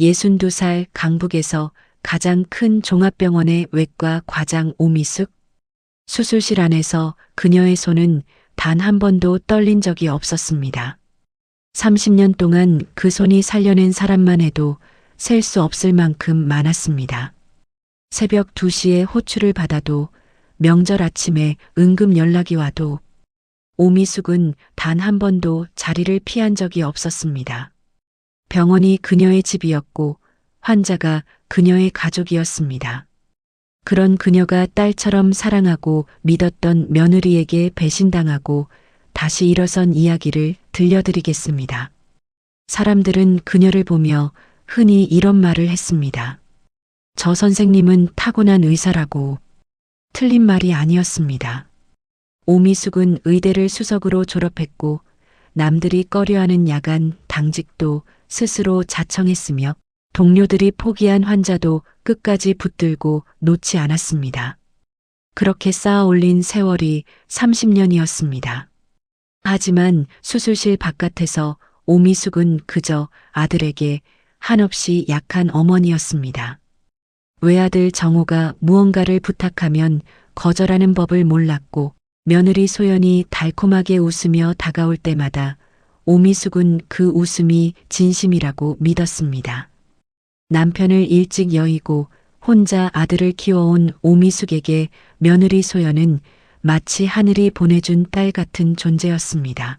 62살 강북에서 가장 큰 종합병원의 외과 과장 오미숙. 수술실 안에서 그녀의 손은 단 한 번도 떨린 적이 없었습니다. 30년 동안 그 손이 살려낸 사람만 해도 셀 수 없을 만큼 많았습니다. 새벽 2시에 호출을 받아도, 명절 아침에 응급 연락이 와도 오미숙은 단 한 번도 자리를 피한 적이 없었습니다. 병원이 그녀의 집이었고 환자가 그녀의 가족이었습니다. 그런 그녀가 딸처럼 사랑하고 믿었던 며느리에게 배신당하고 다시 일어선 이야기를 들려드리겠습니다. 사람들은 그녀를 보며 흔히 이런 말을 했습니다. 저 선생님은 타고난 의사라고. 틀린 말이 아니었습니다. 오미숙은 의대를 수석으로 졸업했고 남들이 꺼려하는 야간 당직도 스스로 자청했으며 동료들이 포기한 환자도 끝까지 붙들고 놓지 않았습니다. 그렇게 쌓아 올린 세월이 30년이었습니다. 하지만 수술실 바깥에서 오미숙은 그저 아들에게 한없이 약한 어머니였습니다. 외아들 정호가 무언가를 부탁하면 거절하는 법을 몰랐고 며느리 소연이 달콤하게 웃으며 다가올 때마다 오미숙은 그 웃음이 진심이라고 믿었습니다. 남편을 일찍 여의고 혼자 아들을 키워온 오미숙에게 며느리 소연은 마치 하늘이 보내준 딸 같은 존재였습니다.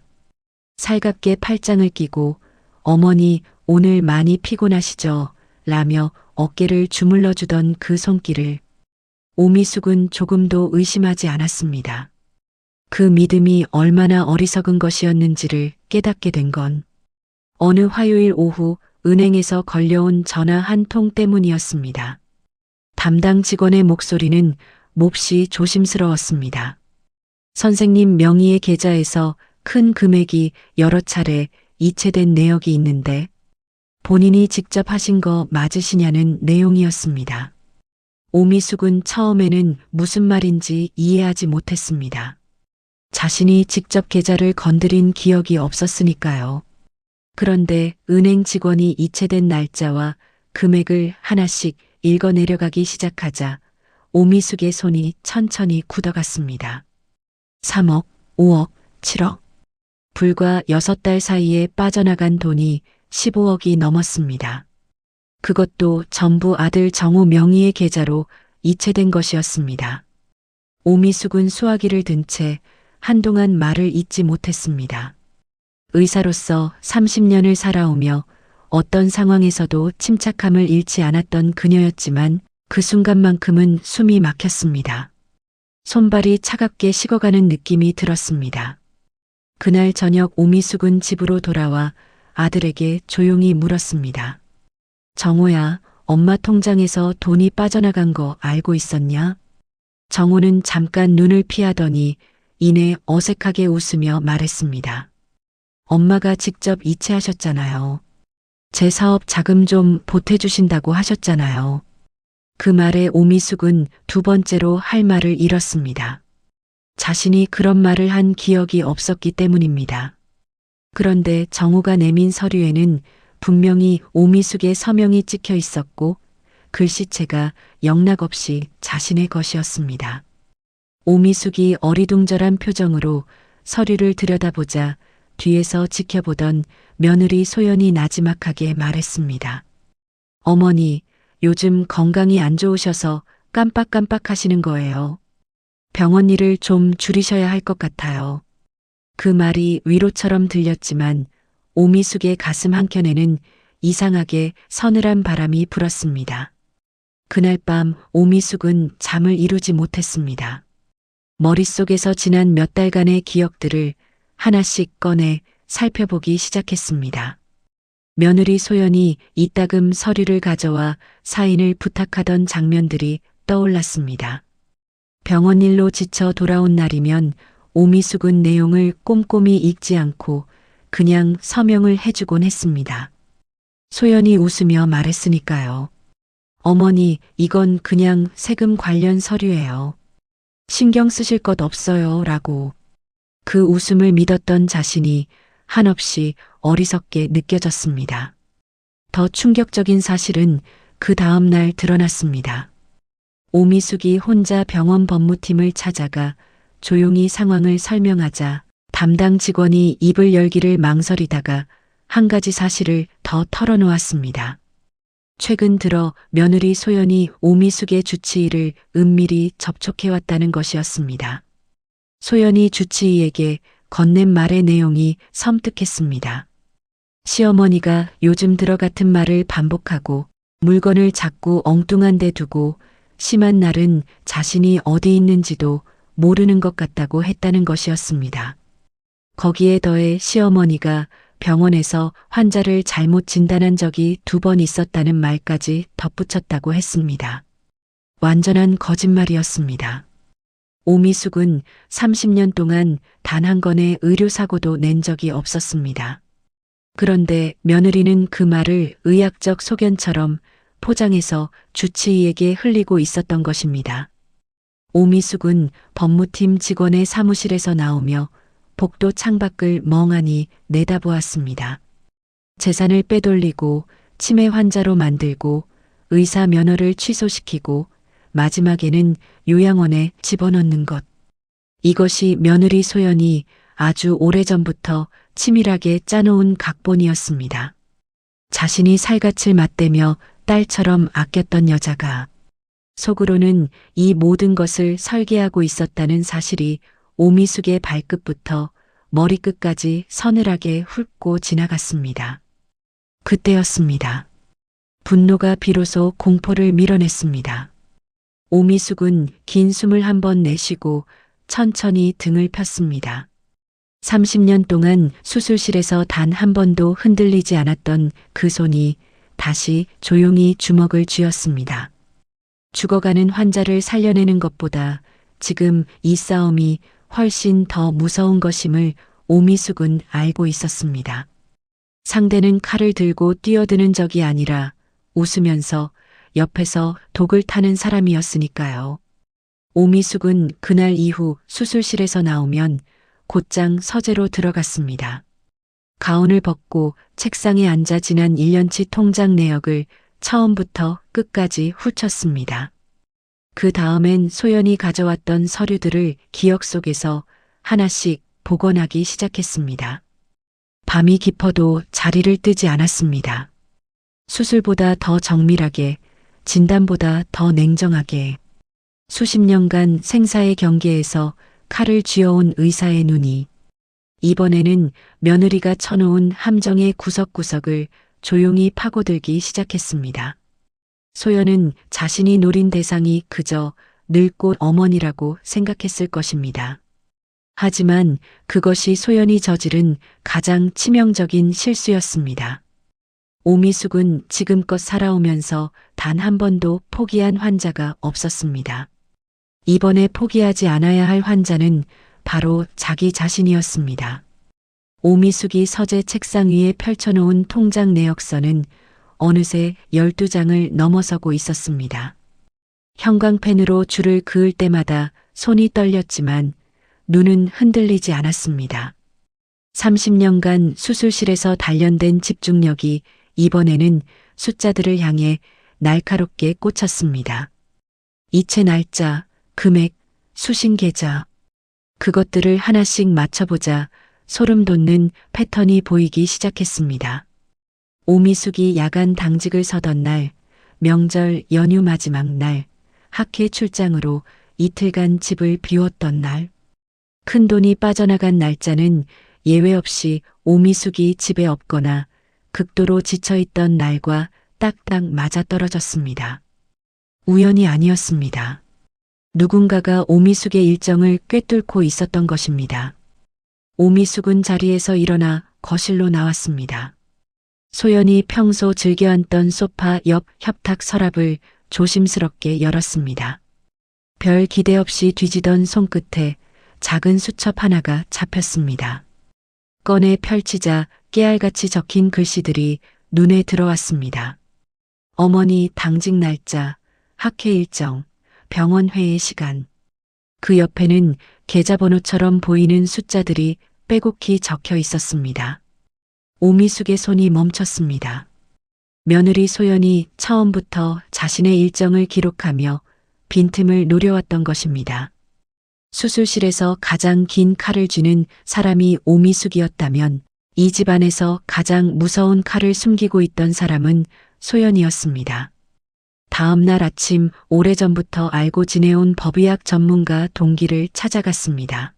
살갑게 팔짱을 끼고 어머니 오늘 많이 피곤하시죠? 라며 어깨를 주물러 주던 그 손길을 오미숙은 조금도 의심하지 않았습니다. 그 믿음이 얼마나 어리석은 것이었는지를 깨닫게 된 건 어느 화요일 오후 은행에서 걸려온 전화 한 통 때문이었습니다. 담당 직원의 목소리는 몹시 조심스러웠습니다. 선생님 명의의 계좌에서 큰 금액이 여러 차례 이체된 내역이 있는데 본인이 직접 하신 거 맞으시냐는 내용이었습니다. 오미숙은 처음에는 무슨 말인지 이해하지 못했습니다. 자신이 직접 계좌를 건드린 기억이 없었으니까요. 그런데 은행 직원이 이체된 날짜와 금액을 하나씩 읽어내려가기 시작하자 오미숙의 손이 천천히 굳어갔습니다. 3억, 5억, 7억. 불과 6달 사이에 빠져나간 돈이 15억이 넘었습니다. 그것도 전부 아들 정호 명의의 계좌로 이체된 것이었습니다. 오미숙은 수화기를 든 채 한동안 말을 잇지 못했습니다. 의사로서 30년을 살아오며 어떤 상황에서도 침착함을 잃지 않았던 그녀였지만 그 순간만큼은 숨이 막혔습니다. 손발이 차갑게 식어가는 느낌이 들었습니다. 그날 저녁 오미숙은 집으로 돌아와 아들에게 조용히 물었습니다. 정호야, 엄마 통장에서 돈이 빠져나간 거 알고 있었냐? 정호는 잠깐 눈을 피하더니 이내 어색하게 웃으며 말했습니다. 엄마가 직접 이체하셨잖아요. 제 사업 자금 좀 보태주신다고 하셨잖아요. 그 말에 오미숙은 두 번째로 할 말을 잃었습니다. 자신이 그런 말을 한 기억이 없었기 때문입니다. 그런데 정호가 내민 서류에는 분명히 오미숙의 서명이 찍혀 있었고 글씨체가 영락없이 자신의 것이었습니다. 오미숙이 어리둥절한 표정으로 서류를 들여다보자 뒤에서 지켜보던 며느리 소연이 나지막하게 말했습니다. 어머니, 요즘 건강이 안 좋으셔서 깜빡깜빡 하시는 거예요. 병원 일을 좀 줄이셔야 할 것 같아요. 그 말이 위로처럼 들렸지만 오미숙의 가슴 한켠에는 이상하게 서늘한 바람이 불었습니다. 그날 밤 오미숙은 잠을 이루지 못했습니다. 머릿속에서 지난 몇 달간의 기억들을 하나씩 꺼내 살펴보기 시작했습니다. 며느리 소연이 이따금 서류를 가져와 사인을 부탁하던 장면들이 떠올랐습니다. 병원 일로 지쳐 돌아온 날이면 오미숙은 내용을 꼼꼼히 읽지 않고 그냥 서명을 해주곤 했습니다. 소연이 웃으며 말했으니까요. 어머니, 이건 그냥 세금 관련 서류예요. 신경 쓰실 것 없어요. 라고. 그 웃음을 믿었던 자신이 한없이 어리석게 느껴졌습니다. 더 충격적인 사실은 그 다음 날 드러났습니다. 오미숙이 혼자 병원 법무팀을 찾아가 조용히 상황을 설명하자 담당 직원이 입을 열기를 망설이다가 한 가지 사실을 더 털어놓았습니다. 최근 들어 며느리 소연이 오미숙의 주치의를 은밀히 접촉해왔다는 것이었습니다. 소연이 주치의에게 건넨 말의 내용이 섬뜩했습니다. 시어머니가 요즘 들어 같은 말을 반복하고 물건을 자꾸 엉뚱한 데 두고 심한 날은 자신이 어디 있는지도 모르는 것 같다고 했다는 것이었습니다. 거기에 더해 시어머니가 병원에서 환자를 잘못 진단한 적이 2번 있었다는 말까지 덧붙였다고 했습니다. 완전한 거짓말이었습니다. 오미숙은 30년 동안 단 한 건의 의료사고도 낸 적이 없었습니다. 그런데 며느리는 그 말을 의학적 소견처럼 포장해서 주치의에게 흘리고 있었던 것입니다. 오미숙은 법무팀 직원의 사무실에서 나오며 복도 창밖을 멍하니 내다보았습니다. 재산을 빼돌리고 치매 환자로 만들고 의사 면허를 취소시키고 마지막에는 요양원에 집어넣는 것. 이것이 며느리 소연이 아주 오래전부터 치밀하게 짜놓은 각본이었습니다. 자신이 살갗을 맞대며 딸처럼 아꼈던 여자가 속으로는 이 모든 것을 설계하고 있었다는 사실이 오미숙의 발끝부터 머리끝까지 서늘하게 훑고 지나갔습니다. 그때였습니다. 분노가 비로소 공포를 밀어냈습니다. 오미숙은 긴 숨을 한 번 내쉬고 천천히 등을 폈습니다. 30년 동안 수술실에서 단 한 번도 흔들리지 않았던 그 손이 다시 조용히 주먹을 쥐었습니다. 죽어가는 환자를 살려내는 것보다 지금 이 싸움이 훨씬 더 무서운 것임을 오미숙은 알고 있었습니다. 상대는 칼을 들고 뛰어드는 적이 아니라 웃으면서 옆에서 독을 타는 사람이었으니까요. 오미숙은 그날 이후 수술실에서 나오면 곧장 서재로 들어갔습니다. 가운을 벗고 책상에 앉아 지난 1년치 통장 내역을 처음부터 끝까지 훑었습니다. 그 다음엔 소연이 가져왔던 서류들을 기억 속에서 하나씩 복원하기 시작했습니다. 밤이 깊어도 자리를 뜨지 않았습니다. 수술보다 더 정밀하게, 진단보다 더 냉정하게. 수십 년간 생사의 경계에서 칼을 쥐어온 의사의 눈이 이번에는 며느리가 쳐놓은 함정의 구석구석을 조용히 파고들기 시작했습니다. 소연은 자신이 노린 대상이 그저 늙고 어머니라고 생각했을 것입니다. 하지만 그것이 소연이 저지른 가장 치명적인 실수였습니다. 오미숙은 지금껏 살아오면서 단 한 번도 포기한 환자가 없었습니다. 이번에 포기하지 않아야 할 환자는 바로 자기 자신이었습니다. 오미숙이 서재 책상 위에 펼쳐놓은 통장 내역서는 어느새 12장을 넘어서고 있었습니다. 형광펜으로 줄을 그을 때마다 손이 떨렸지만 눈은 흔들리지 않았습니다. 30년간 수술실에서 단련된 집중력이 이번에는 숫자들을 향해 날카롭게 꽂혔습니다. 이체 날짜, 금액, 수신 계좌. 그것들을 하나씩 맞춰보자 소름 돋는 패턴이 보이기 시작했습니다. 오미숙이 야간 당직을 서던 날, 명절 연휴 마지막 날, 학회 출장으로 이틀간 집을 비웠던 날, 큰돈이 빠져나간 날짜는 예외 없이 오미숙이 집에 없거나 극도로 지쳐있던 날과 딱딱 맞아떨어졌습니다. 우연이 아니었습니다. 누군가가 오미숙의 일정을 꿰뚫고 있었던 것입니다. 오미숙은 자리에서 일어나 거실로 나왔습니다. 소연이 평소 즐겨 앉던 소파 옆 협탁 서랍을 조심스럽게 열었습니다. 별 기대 없이 뒤지던 손끝에 작은 수첩 하나가 잡혔습니다. 꺼내 펼치자 깨알같이 적힌 글씨들이 눈에 들어왔습니다. 어머니 당직 날짜, 학회 일정, 병원 회의 시간. 그 옆에는 계좌번호처럼 보이는 숫자들이 빼곡히 적혀 있었습니다. 오미숙의 손이 멈췄습니다. 며느리 소연이 처음부터 자신의 일정을 기록하며 빈틈을 노려왔던 것입니다. 수술실에서 가장 긴 칼을 쥐는 사람이 오미숙이었다면 이 집안에서 가장 무서운 칼을 숨기고 있던 사람은 소연이었습니다. 다음 날 아침 오래전부터 알고 지내온 법의학 전문가 동기를 찾아갔습니다.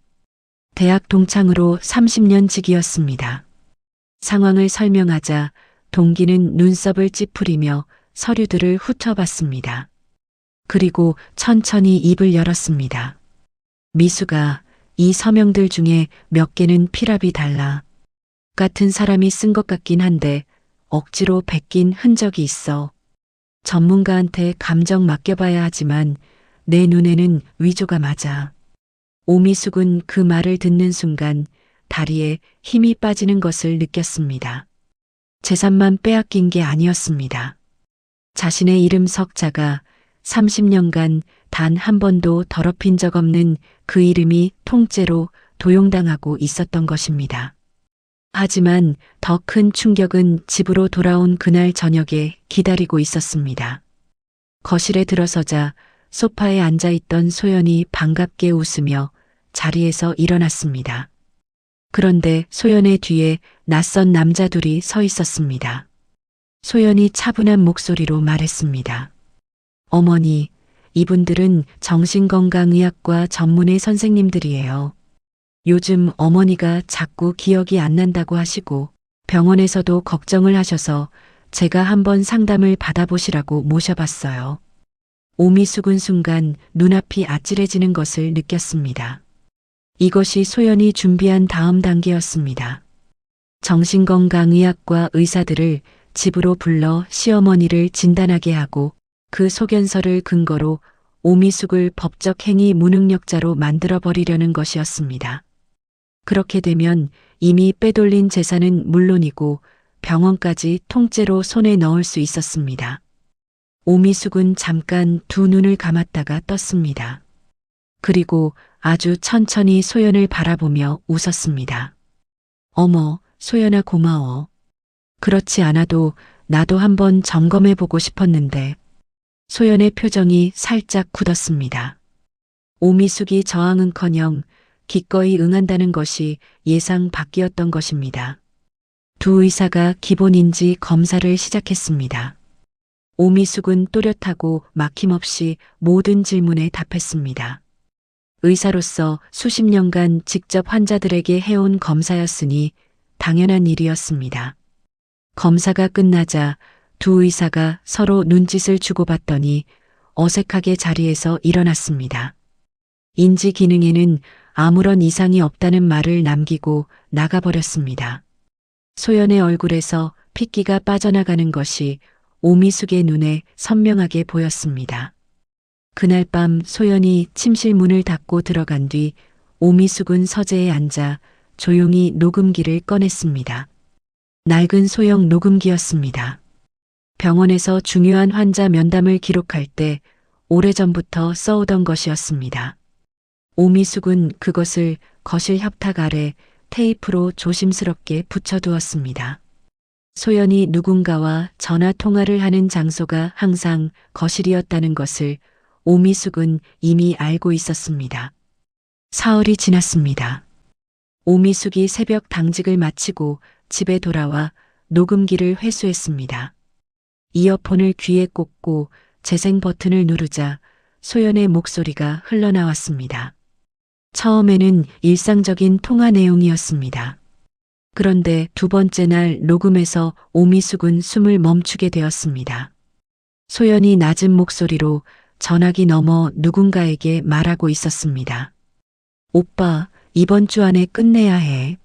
대학 동창으로 30년 지기였습니다. 상황을 설명하자 동기는 눈썹을 찌푸리며 서류들을 훑어봤습니다. 그리고 천천히 입을 열었습니다. 미수가, 이 서명들 중에 몇 개는 필압이 달라. 같은 사람이 쓴 것 같긴 한데 억지로 베낀 흔적이 있어. 전문가한테 감정 맡겨봐야 하지만 내 눈에는 위조가 맞아. 오미숙은 그 말을 듣는 순간 다리에 힘이 빠지는 것을 느꼈습니다. 재산만 빼앗긴 게 아니었습니다. 자신의 이름 석자가 30년간 단 한 번도 더럽힌 적 없는 그 이름이 통째로 도용당하고 있었던 것입니다. 하지만 더 큰 충격은 집으로 돌아온 그날 저녁에 기다리고 있었습니다. 거실에 들어서자 소파에 앉아있던 소연이 반갑게 웃으며 자리에서 일어났습니다. 그런데 소연의 뒤에 낯선 남자 둘이 서 있었습니다. 소연이 차분한 목소리로 말했습니다. 어머니, 이분들은 정신건강의학과 전문의 선생님들이에요. 요즘 어머니가 자꾸 기억이 안 난다고 하시고 병원에서도 걱정을 하셔서 제가 한번 상담을 받아보시라고 모셔봤어요. 오미숙은 순간 눈앞이 아찔해지는 것을 느꼈습니다. 이것이 소연이 준비한 다음 단계였습니다. 정신건강의학과 의사들을 집으로 불러 시어머니를 진단하게 하고 그 소견서를 근거로 오미숙을 법적 행위 무능력자로 만들어버리려는 것이었습니다. 그렇게 되면 이미 빼돌린 재산은 물론이고 병원까지 통째로 손에 넣을 수 있었습니다. 오미숙은 잠깐 두 눈을 감았다가 떴습니다. 그리고 아주 천천히 소연을 바라보며 웃었습니다. 어머, 소연아 고마워. 그렇지 않아도 나도 한번 점검해보고 싶었는데. 소연의 표정이 살짝 굳었습니다. 오미숙이 저항은커녕 기꺼이 응한다는 것이 예상 밖이었던 것입니다. 두 의사가 기본인지 검사를 시작했습니다. 오미숙은 또렷하고 막힘없이 모든 질문에 답했습니다. 의사로서 수십 년간 직접 환자들에게 해온 검사였으니 당연한 일이었습니다. 검사가 끝나자 두 의사가 서로 눈짓을 주고받더니 어색하게 자리에서 일어났습니다. 인지 기능에는 아무런 이상이 없다는 말을 남기고 나가버렸습니다. 소연의 얼굴에서 핏기가 빠져나가는 것이 오미숙의 눈에 선명하게 보였습니다. 그날 밤 소연이 침실 문을 닫고 들어간 뒤 오미숙은 서재에 앉아 조용히 녹음기를 꺼냈습니다. 낡은 소형 녹음기였습니다. 병원에서 중요한 환자 면담을 기록할 때 오래전부터 써오던 것이었습니다. 오미숙은 그것을 거실 협탁 아래 테이프로 조심스럽게 붙여두었습니다. 소연이 누군가와 전화 통화를 하는 장소가 항상 거실이었다는 것을 오미숙은 이미 알고 있었습니다. 사흘이 지났습니다. 오미숙이 새벽 당직을 마치고 집에 돌아와 녹음기를 회수했습니다. 이어폰을 귀에 꽂고 재생 버튼을 누르자 소연의 목소리가 흘러나왔습니다. 처음에는 일상적인 통화 내용이었습니다. 그런데 두 번째 날 녹음에서 오미숙은 숨을 멈추게 되었습니다. 소연이 낮은 목소리로 전화기 너머 누군가에게 말하고 있었습니다. 오빠, 이번 주 안에 끝내야 해.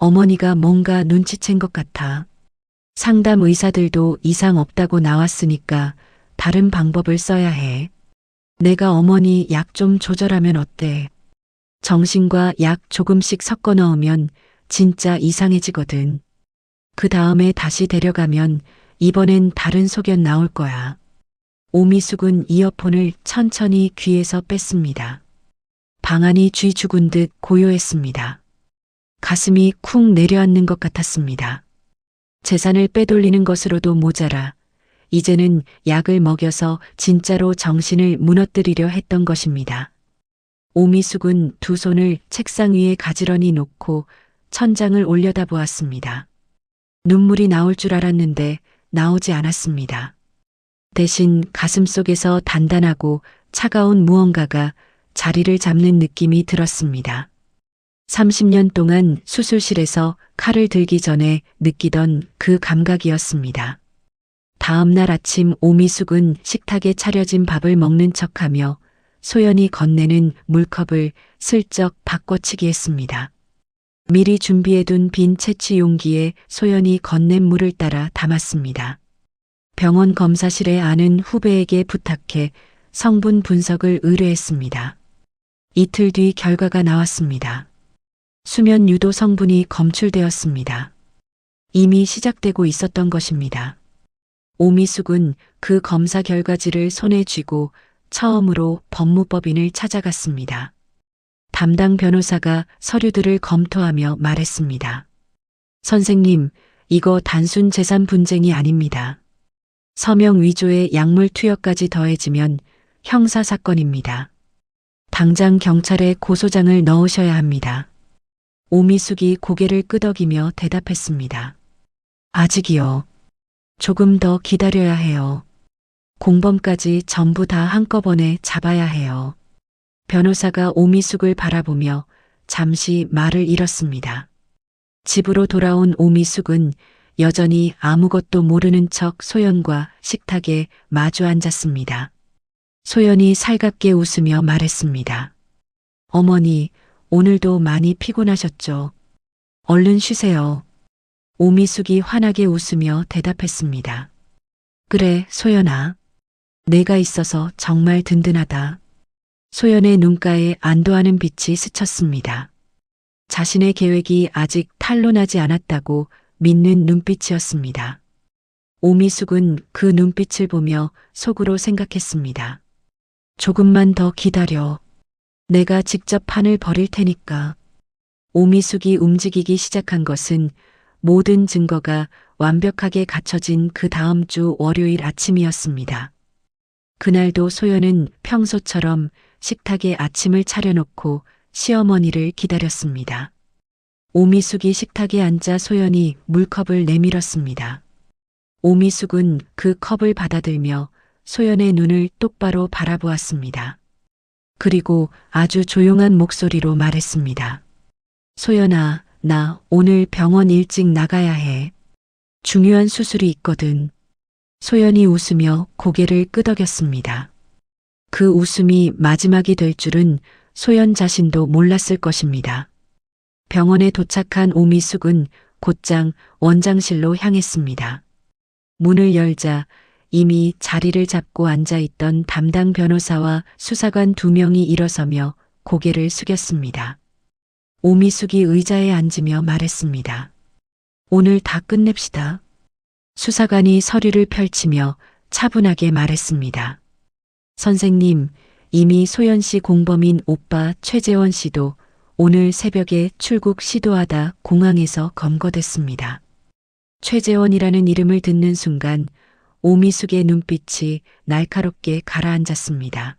어머니가 뭔가 눈치챈 것 같아. 상담 의사들도 이상 없다고 나왔으니까 다른 방법을 써야 해. 내가 어머니 약 좀 조절하면 어때? 정신과 약 조금씩 섞어 넣으면 진짜 이상해지거든. 그 다음에 다시 데려가면 이번엔 다른 소견 나올 거야. 오미숙은 이어폰을 천천히 귀에서 뺐습니다. 방안이 쥐 죽은 듯 고요했습니다. 가슴이 쿵 내려앉는 것 같았습니다. 재산을 빼돌리는 것으로도 모자라 이제는 약을 먹여서 진짜로 정신을 무너뜨리려 했던 것입니다. 오미숙은 두 손을 책상 위에 가지런히 놓고 천장을 올려다보았습니다. 눈물이 나올 줄 알았는데 나오지 않았습니다. 대신 가슴속에서 단단하고 차가운 무언가가 자리를 잡는 느낌이 들었습니다. 30년 동안 수술실에서 칼을 들기 전에 느끼던 그 감각이었습니다. 다음 날 아침 오미숙은 식탁에 차려진 밥을 먹는 척하며 소연이 건네는 물컵을 슬쩍 바꿔치기 했습니다. 미리 준비해둔 빈 채취 용기에 소연이 건넨 물을 따라 담았습니다. 병원 검사실에 아는 후배에게 부탁해 성분 분석을 의뢰했습니다. 이틀 뒤 결과가 나왔습니다. 수면 유도 성분이 검출되었습니다. 이미 시작되고 있었던 것입니다. 오미숙은 그 검사 결과지를 손에 쥐고 처음으로 법무법인을 찾아갔습니다. 담당 변호사가 서류들을 검토하며 말했습니다. 선생님, 이거 단순 재산 분쟁이 아닙니다. 서명 위조에 약물 투여까지 더해지면 형사사건입니다. 당장 경찰에 고소장을 넣으셔야 합니다. 오미숙이 고개를 끄덕이며 대답했습니다. 아직이요. 조금 더 기다려야 해요. 공범까지 전부 다 한꺼번에 잡아야 해요. 변호사가 오미숙을 바라보며 잠시 말을 잃었습니다. 집으로 돌아온 오미숙은 여전히 아무것도 모르는 척 소연과 식탁에 마주 앉았습니다. 소연이 살갑게 웃으며 말했습니다. 어머니, 오늘도 많이 피곤하셨죠? 얼른 쉬세요. 오미숙이 환하게 웃으며 대답했습니다. 그래, 소연아. 내가 있어서 정말 든든하다. 소연의 눈가에 안도하는 빛이 스쳤습니다. 자신의 계획이 아직 탄로나지 않았다고 믿는 눈빛이었습니다. 오미숙은 그 눈빛을 보며 속으로 생각했습니다. 조금만 더 기다려. 내가 직접 판을 벌일 테니까. 오미숙이 움직이기 시작한 것은 모든 증거가 완벽하게 갖춰진 그 다음 주 월요일 아침이었습니다. 그날도 소연은 평소처럼 식탁에 아침을 차려놓고 시어머니를 기다렸습니다. 오미숙이 식탁에 앉자 소연이 물컵을 내밀었습니다. 오미숙은 그 컵을 받아들며 소연의 눈을 똑바로 바라보았습니다. 그리고 아주 조용한 목소리로 말했습니다. 소연아, 나 오늘 병원 일찍 나가야 해. 중요한 수술이 있거든. 소연이 웃으며 고개를 끄덕였습니다. 그 웃음이 마지막이 될 줄은 소연 자신도 몰랐을 것입니다. 병원에 도착한 오미숙은 곧장 원장실로 향했습니다. 문을 열자 이미 자리를 잡고 앉아있던 담당 변호사와 수사관 2명이 일어서며 고개를 숙였습니다. 오미숙이 의자에 앉으며 말했습니다. 오늘 다 끝냅시다. 수사관이 서류를 펼치며 차분하게 말했습니다. 선생님, 이미 소연 씨 공범인 오빠 최재원 씨도 오늘 새벽에 출국 시도하다 공항에서 검거됐습니다. 최재원이라는 이름을 듣는 순간 오미숙의 눈빛이 날카롭게 가라앉았습니다.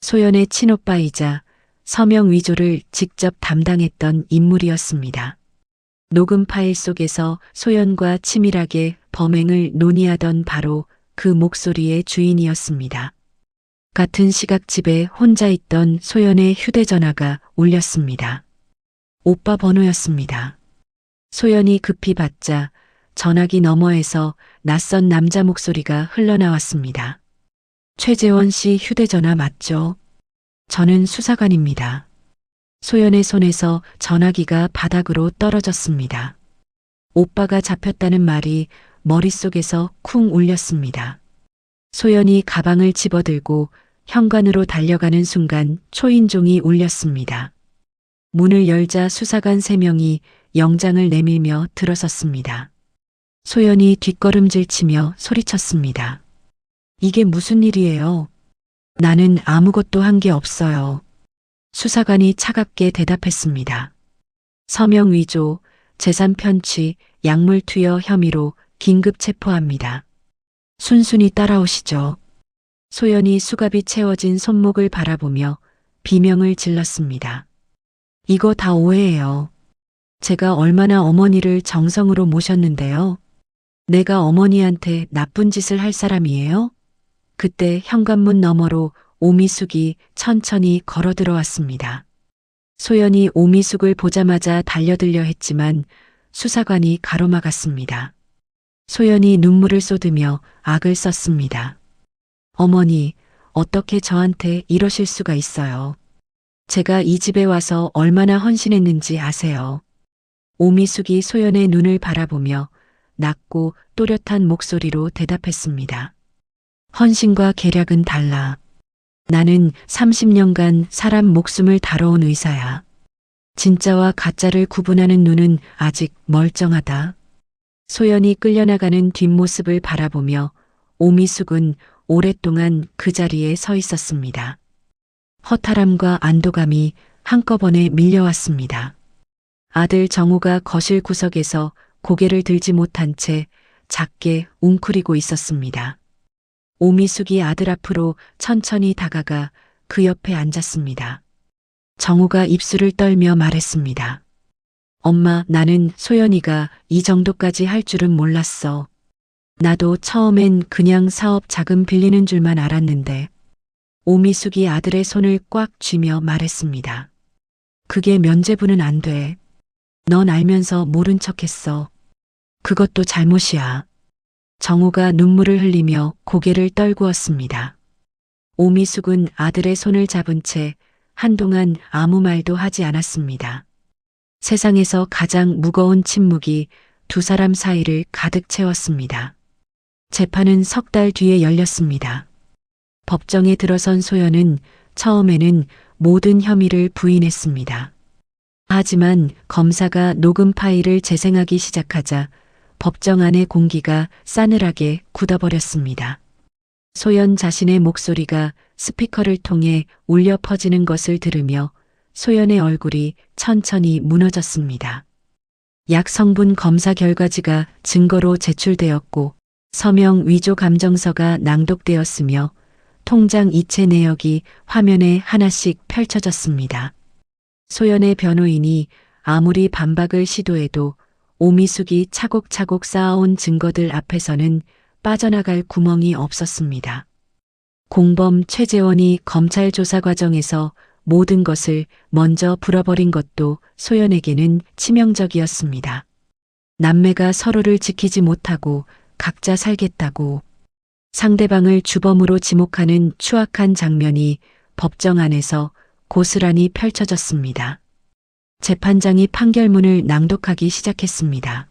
소연의 친오빠이자 서명 위조를 직접 담당했던 인물이었습니다. 녹음 파일 속에서 소연과 치밀하게 범행을 논의하던 바로 그 목소리의 주인이었습니다. 같은 시각 집에 혼자 있던 소연의 휴대전화가 울렸습니다. 오빠 번호였습니다. 소연이 급히 받자 전화기 너머에서 낯선 남자 목소리가 흘러나왔습니다. 최재원 씨 휴대전화 맞죠? 저는 수사관입니다. 소연의 손에서 전화기가 바닥으로 떨어졌습니다. 오빠가 잡혔다는 말이 머릿속에서 쿵 울렸습니다. 소연이 가방을 집어들고 현관으로 달려가는 순간 초인종이 울렸습니다. 문을 열자 수사관 3명이 영장을 내밀며 들어섰습니다. 소연이 뒷걸음질치며 소리쳤습니다. 이게 무슨 일이에요? 나는 아무것도 한 게 없어요. 수사관이 차갑게 대답했습니다. 서명 위조, 재산 편취, 약물 투여 혐의로 긴급 체포합니다. 순순히 따라오시죠. 소연이 수갑이 채워진 손목을 바라보며 비명을 질렀습니다. 이거 다 오해예요. 제가 얼마나 어머니를 정성으로 모셨는데요. 내가 어머니한테 나쁜 짓을 할 사람이에요? 그때 현관문 너머로 오미숙이 천천히 걸어 들어왔습니다. 소연이 오미숙을 보자마자 달려들려 했지만 수사관이 가로막았습니다. 소연이 눈물을 쏟으며 악을 썼습니다. 어머니, 어떻게 저한테 이러실 수가 있어요. 제가 이 집에 와서 얼마나 헌신했는지 아세요. 오미숙이 소연의 눈을 바라보며 낮고 또렷한 목소리로 대답했습니다. 헌신과 계략은 달라. 나는 30년간 사람 목숨을 다뤄온 의사야. 진짜와 가짜를 구분하는 눈은 아직 멀쩡하다. 소연이 끌려나가는 뒷모습을 바라보며 오미숙은 오랫동안 그 자리에 서 있었습니다. 허탈함과 안도감이 한꺼번에 밀려왔습니다. 아들 정우가 거실 구석에서 고개를 들지 못한 채 작게 웅크리고 있었습니다. 오미숙이 아들 앞으로 천천히 다가가 그 옆에 앉았습니다. 정우가 입술을 떨며 말했습니다. 엄마, 나는 소연이가 이 정도까지 할 줄은 몰랐어. 나도 처음엔 그냥 사업 자금 빌리는 줄만 알았는데. 오미숙이 아들의 손을 꽉 쥐며 말했습니다. 그게 면죄부는 안 돼. 넌 알면서 모른 척했어. 그것도 잘못이야. 정우가 눈물을 흘리며 고개를 떨구었습니다. 오미숙은 아들의 손을 잡은 채 한동안 아무 말도 하지 않았습니다. 세상에서 가장 무거운 침묵이 두 사람 사이를 가득 채웠습니다. 재판은 석 달 뒤에 열렸습니다. 법정에 들어선 소연은 처음에는 모든 혐의를 부인했습니다. 하지만 검사가 녹음 파일을 재생하기 시작하자 법정 안의 공기가 싸늘하게 굳어버렸습니다. 소연 자신의 목소리가 스피커를 통해 울려 퍼지는 것을 들으며 소연의 얼굴이 천천히 무너졌습니다. 약 성분 검사 결과지가 증거로 제출되었고 서명 위조 감정서가 낭독되었으며 통장 이체 내역이 화면에 하나씩 펼쳐졌습니다. 소연의 변호인이 아무리 반박을 시도해도 오미숙이 차곡차곡 쌓아온 증거들 앞에서는 빠져나갈 구멍이 없었습니다. 공범 최재원이 검찰 조사 과정에서 모든 것을 먼저 불어버린 것도 소연에게는 치명적이었습니다. 남매가 서로를 지키지 못하고 각자 살겠다고 상대방을 주범으로 지목하는 추악한 장면이 법정 안에서 고스란히 펼쳐졌습니다. 재판장이 판결문을 낭독하기 시작했습니다.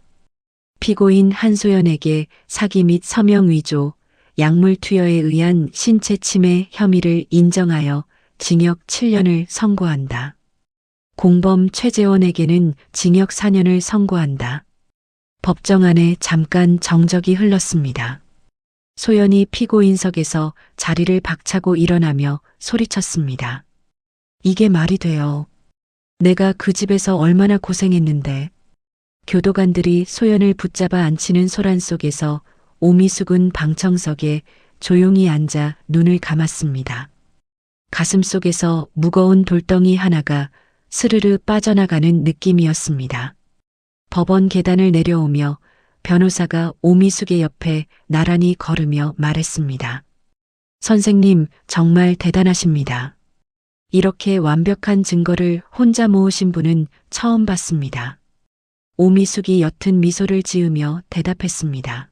피고인 한소연에게 사기 및 서명 위조, 약물 투여에 의한 신체 침해 혐의를 인정하여 징역 7년을 선고한다. 공범 최재원에게는 징역 4년을 선고한다. 법정 안에 잠깐 정적이 흘렀습니다. 소연이 피고인석에서 자리를 박차고 일어나며 소리쳤습니다. 이게 말이 돼요. 내가 그 집에서 얼마나 고생했는데. 교도관들이 소연을 붙잡아 앉히는 소란 속에서 오미숙은 방청석에 조용히 앉아 눈을 감았습니다. 가슴 속에서 무거운 돌덩이 하나가 스르르 빠져나가는 느낌이었습니다. 법원 계단을 내려오며 변호사가 오미숙의 옆에 나란히 걸으며 말했습니다. 선생님, 정말 대단하십니다. 이렇게 완벽한 증거를 혼자 모으신 분은 처음 봤습니다. 오미숙이 옅은 미소를 지으며 대답했습니다.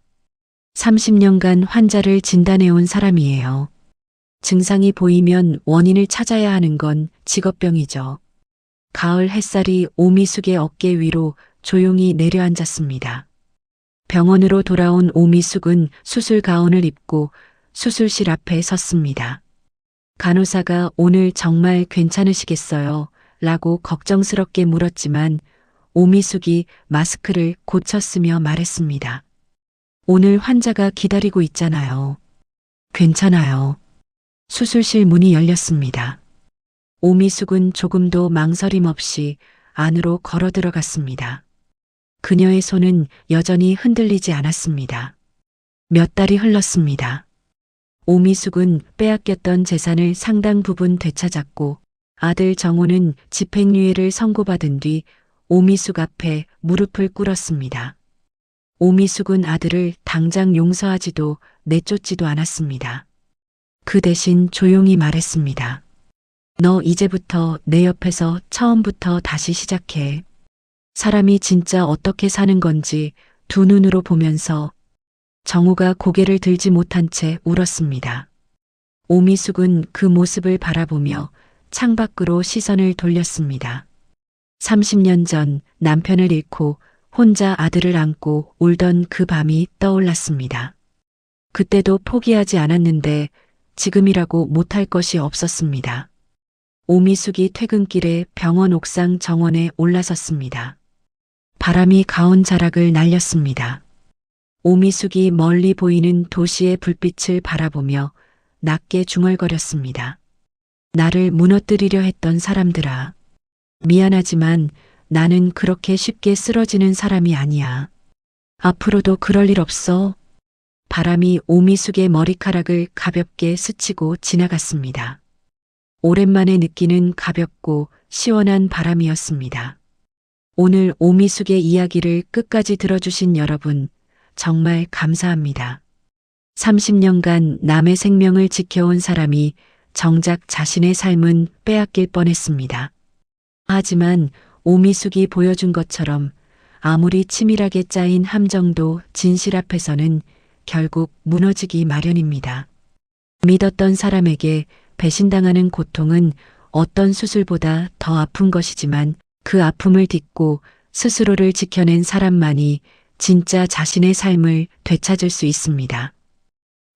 30년간 환자를 진단해온 사람이에요. 증상이 보이면 원인을 찾아야 하는 건 직업병이죠. 가을 햇살이 오미숙의 어깨 위로 조용히 내려앉았습니다. 병원으로 돌아온 오미숙은 수술 가운을 입고 수술실 앞에 섰습니다. 간호사가 오늘 정말 괜찮으시겠어요? 라고 걱정스럽게 물었지만 오미숙이 마스크를 고쳤으며 말했습니다. 오늘 환자가 기다리고 있잖아요. 괜찮아요. 수술실 문이 열렸습니다. 오미숙은 조금도 망설임 없이 안으로 걸어 들어갔습니다. 그녀의 손은 여전히 흔들리지 않았습니다. 몇 달이 흘렀습니다. 오미숙은 빼앗겼던 재산을 상당 부분 되찾았고 아들 정호는 집행유예를 선고받은 뒤 오미숙 앞에 무릎을 꿇었습니다. 오미숙은 아들을 당장 용서하지도 내쫓지도 않았습니다. 그 대신 조용히 말했습니다. 너 이제부터 내 옆에서 처음부터 다시 시작해. 사람이 진짜 어떻게 사는 건지 두 눈으로 보면서. 정우가 고개를 들지 못한 채 울었습니다. 오미숙은 그 모습을 바라보며 창밖으로 시선을 돌렸습니다. 30년 전 남편을 잃고 혼자 아들을 안고 울던 그 밤이 떠올랐습니다. 그때도 포기하지 않았는데 지금이라고 못할 것이 없었습니다. 오미숙이 퇴근길에 병원 옥상 정원에 올라섰습니다. 바람이 가온 자락을 날렸습니다. 오미숙이 멀리 보이는 도시의 불빛을 바라보며 낮게 중얼거렸습니다. 나를 무너뜨리려 했던 사람들아. 미안하지만 나는 그렇게 쉽게 쓰러지는 사람이 아니야. 앞으로도 그럴 일 없어. 바람이 오미숙의 머리카락을 가볍게 스치고 지나갔습니다. 오랜만에 느끼는 가볍고 시원한 바람이었습니다. 오늘 오미숙의 이야기를 끝까지 들어주신 여러분, 정말 감사합니다. 30년간 남의 생명을 지켜온 사람이 정작 자신의 삶은 빼앗길 뻔했습니다. 하지만 오미숙이 보여준 것처럼 아무리 치밀하게 짜인 함정도 진실 앞에서는 결국 무너지기 마련입니다. 믿었던 사람에게 배신당하는 고통은 어떤 수술보다 더 아픈 것이지만 그 아픔을 딛고 스스로를 지켜낸 사람만이 진짜 자신의 삶을 되찾을 수 있습니다.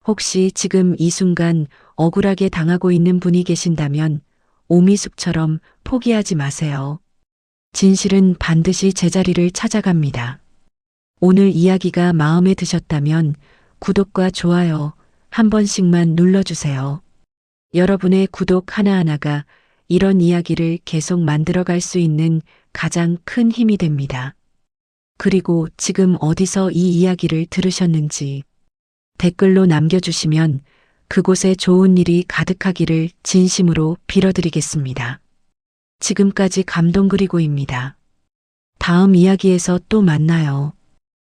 혹시 지금 이 순간 억울하게 당하고 있는 분이 계신다면 오미숙처럼 포기하지 마세요. 진실은 반드시 제자리를 찾아갑니다. 오늘 이야기가 마음에 드셨다면 구독과 좋아요 한 번씩만 눌러주세요. 여러분의 구독 하나하나가 이런 이야기를 계속 만들어갈 수 있는 가장 큰 힘이 됩니다. 그리고 지금 어디서 이 이야기를 들으셨는지 댓글로 남겨주시면 그곳에 좋은 일이 가득하기를 진심으로 빌어드리겠습니다. 지금까지 감동그리고입니다. 다음 이야기에서 또 만나요.